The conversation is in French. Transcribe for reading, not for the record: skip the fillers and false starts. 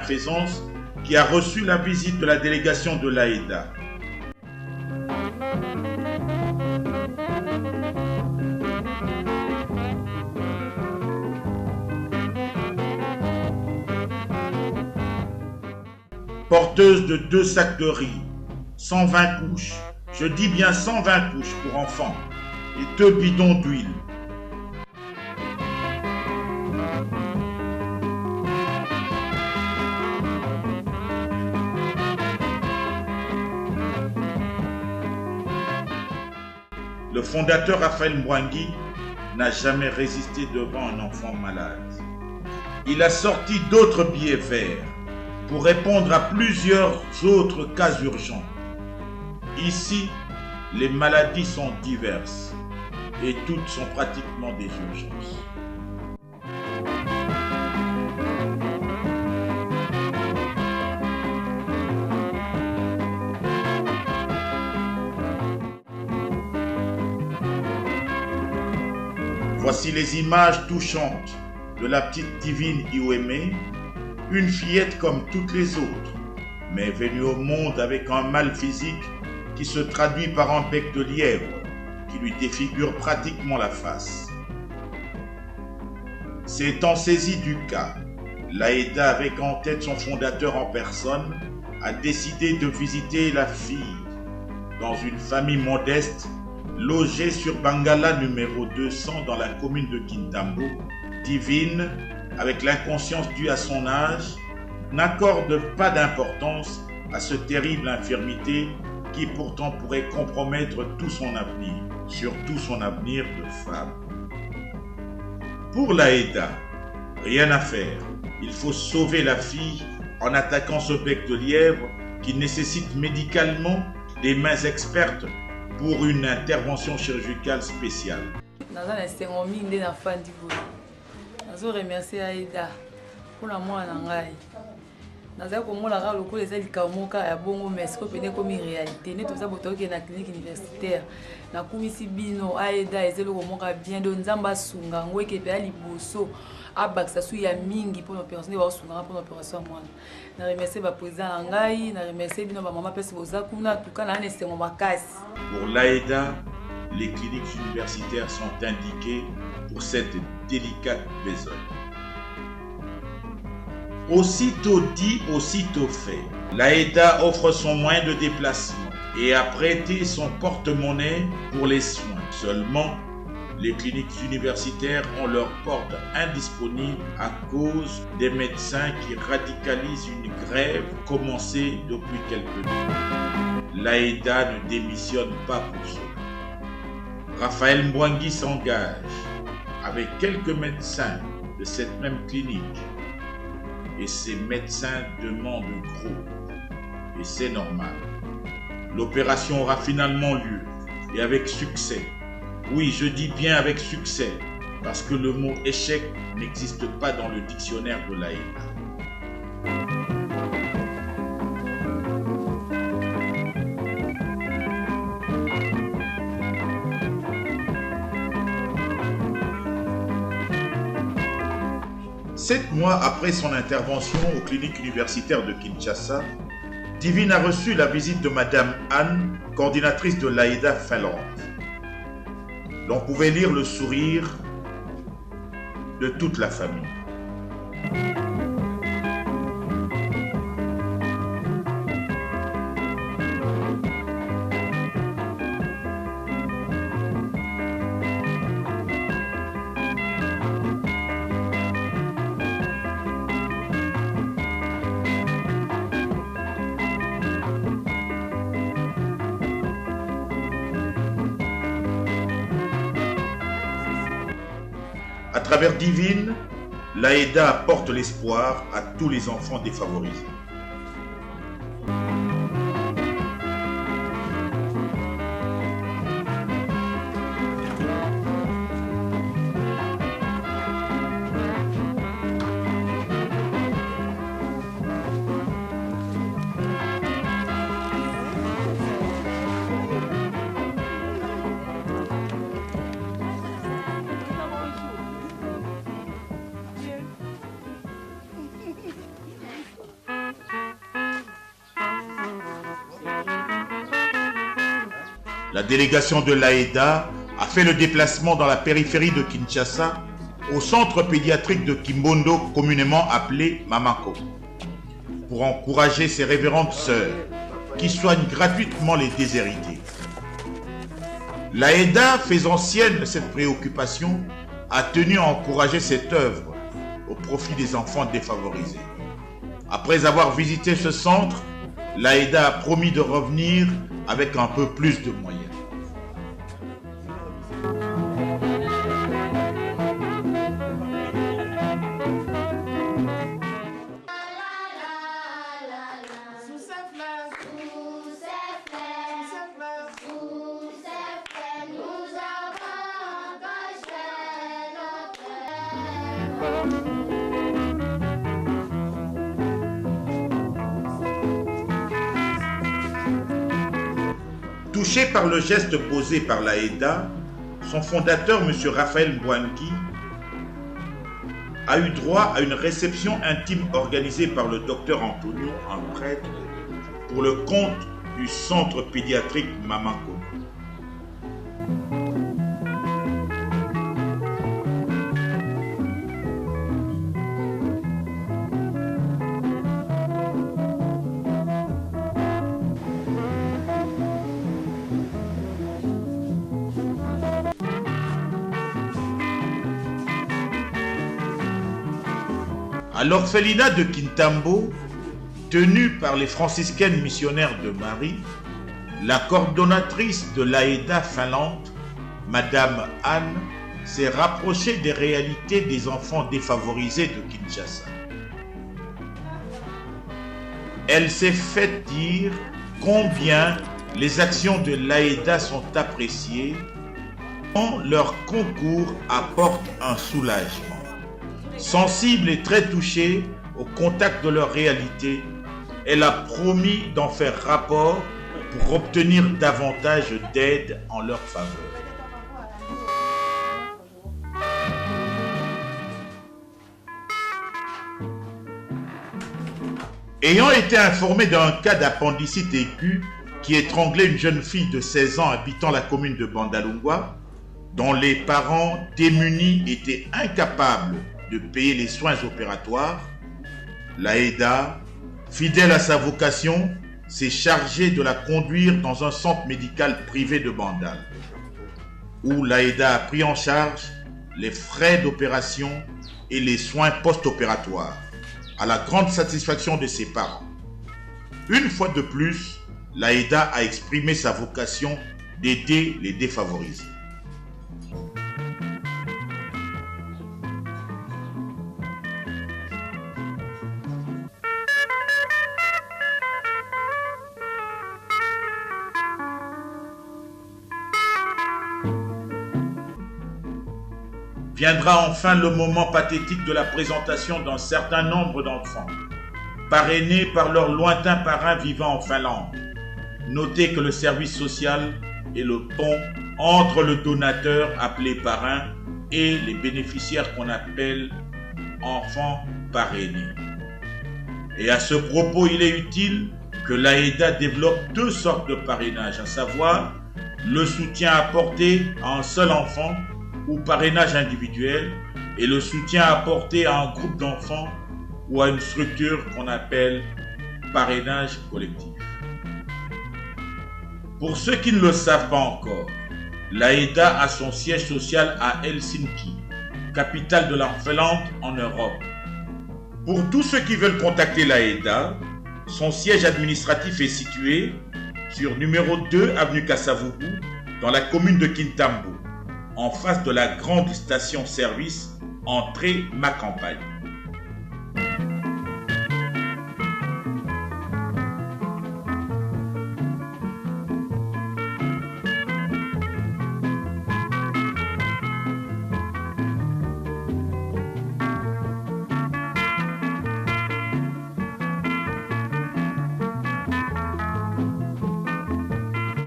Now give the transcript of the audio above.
bienfaisance qui a reçu la visite de la délégation de l'AEDA. Porteuse de 2 sacs de riz, 120 couches, je dis bien 120 couches pour enfants, et 2 bidons d'huile. Le fondateur Raphaël Mbwangi n'a jamais résisté devant un enfant malade. Il a sorti d'autres billets verts pour répondre à plusieurs autres cas urgents. Ici, les maladies sont diverses et toutes sont pratiquement des urgences. Voici les images touchantes de la petite Divine Iweme, une fillette comme toutes les autres, mais venue au monde avec un mal physique qui se traduit par un bec de lièvre qui lui défigure pratiquement la face. S'étant saisi du cas, l'AEDA, avec en tête son fondateur en personne, a décidé de visiter la fille dans une famille modeste logée sur Bangala numéro 200 dans la commune de Kintambo. Divine, avec l'inconscience due à son âge, n'accorde pas d'importance à cette terrible infirmité qui pourtant pourrait compromettre tout son avenir, surtout son avenir de femme. Pour l'AEDA, rien à faire. Il faut sauver la fille en attaquant ce bec de lièvre qui nécessite médicalement des mains expertes pour une intervention chirurgicale spéciale. Je remercie Aïda pour la moi nangai. Naza komona ka lokolo eza likamoka ya bongo mais ko pene comme réalité ne toza botoke na clinique universitaire na kumisi bino Aïda ezelo komoka bien do nzamba sunga ngweke pe ali boso abaksa su ya mingi pour l'opération ba sunga pour l'opération moi. Na remercie ba président nangai, na remercie bino ba maman pesi boza kuna tuka na nese mo makasi. Pour l'AEDA, les cliniques universitaires sont indiquées pour cette délicate besogne. Aussitôt dit, aussitôt fait, l'AEDA offre son moyen de déplacement et a prêté son porte-monnaie pour les soins. Seulement, les cliniques universitaires ont leurs portes indisponibles à cause des médecins qui radicalisent une grève commencée depuis quelques temps. L'AEDA ne démissionne pas pour cela. Raphaël Mbwangi s'engage avec quelques médecins de cette même clinique et ces médecins demandent gros et c'est normal. L'opération aura finalement lieu et avec succès. Oui, je dis bien avec succès parce que le mot échec n'existe pas dans le dictionnaire de l'AEDA. Sept mois après son intervention aux cliniques universitaires de Kinshasa, Divine a reçu la visite de Madame Anne, coordinatrice de l'AEDA Finlande. L'on pouvait lire le sourire de toute la famille. À travers Divine, l'AEDA apporte l'espoir à tous les enfants défavorisés. la délégation de l'AEDA a fait le déplacement dans la périphérie de Kinshasa au centre pédiatrique de Kimbondo, communément appelé Mamako, pour encourager ces révérentes sœurs qui soignent gratuitement les déshérités. L'AEDA, faisant sienne cette préoccupation, a tenu à encourager cette œuvre au profit des enfants défavorisés. Après avoir visité ce centre, l'AEDA a promis de revenir avec un peu plus de moyens. Touché par le geste posé par l'AEDA, son fondateur, M. Raphaël Mbwangi, a eu droit à une réception intime organisée par le docteur Antonio, un prêtre, pour le compte du centre pédiatrique Mamako. À l'orphelinat de Kintambo, tenu par les franciscaines missionnaires de Marie, la coordonnatrice de l'AEDA Finlande, Madame Anne, s'est rapprochée des réalités des enfants défavorisés de Kinshasa. Elle s'est fait dire combien les actions de l'AEDA sont appréciées, quand leur concours apporte un soulagement. Sensible et très touchée au contact de leur réalité, elle a promis d'en faire rapport pour obtenir davantage d'aide en leur faveur. Ayant été informé d'un cas d'appendicite aiguë qui étranglait une jeune fille de 16 ans habitant la commune de Bandalungwa, dont les parents démunis étaient incapables de payer les soins opératoires, l'AEDA, fidèle à sa vocation, s'est chargée de la conduire dans un centre médical privé de Bandal, où l'AEDA a pris en charge les frais d'opération et les soins post-opératoires, à la grande satisfaction de ses parents. Une fois de plus, l'AEDA a exprimé sa vocation d'aider les défavorisés. Viendra enfin le moment pathétique de la présentation d'un certain nombre d'enfants, parrainés par leurs lointains parrains vivant en Finlande. Notez que le service social est le pont entre le donateur appelé parrain et les bénéficiaires qu'on appelle enfants parrainés. Et à ce propos, il est utile que l'AEDA développe deux sortes de parrainage, à savoir le soutien apporté à un seul enfant ou parrainage individuel et le soutien apporté à un groupe d'enfants ou à une structure qu'on appelle parrainage collectif. Pour ceux qui ne le savent pas encore, l'AEDA a son siège social à Helsinki, capitale de la Finlande en Europe. Pour tous ceux qui veulent contacter l'AEDA, son siège administratif est situé sur numéro 2 avenue Kasavubu dans la commune de Kintambo, en face de la grande station-service entrée Ma Campagne.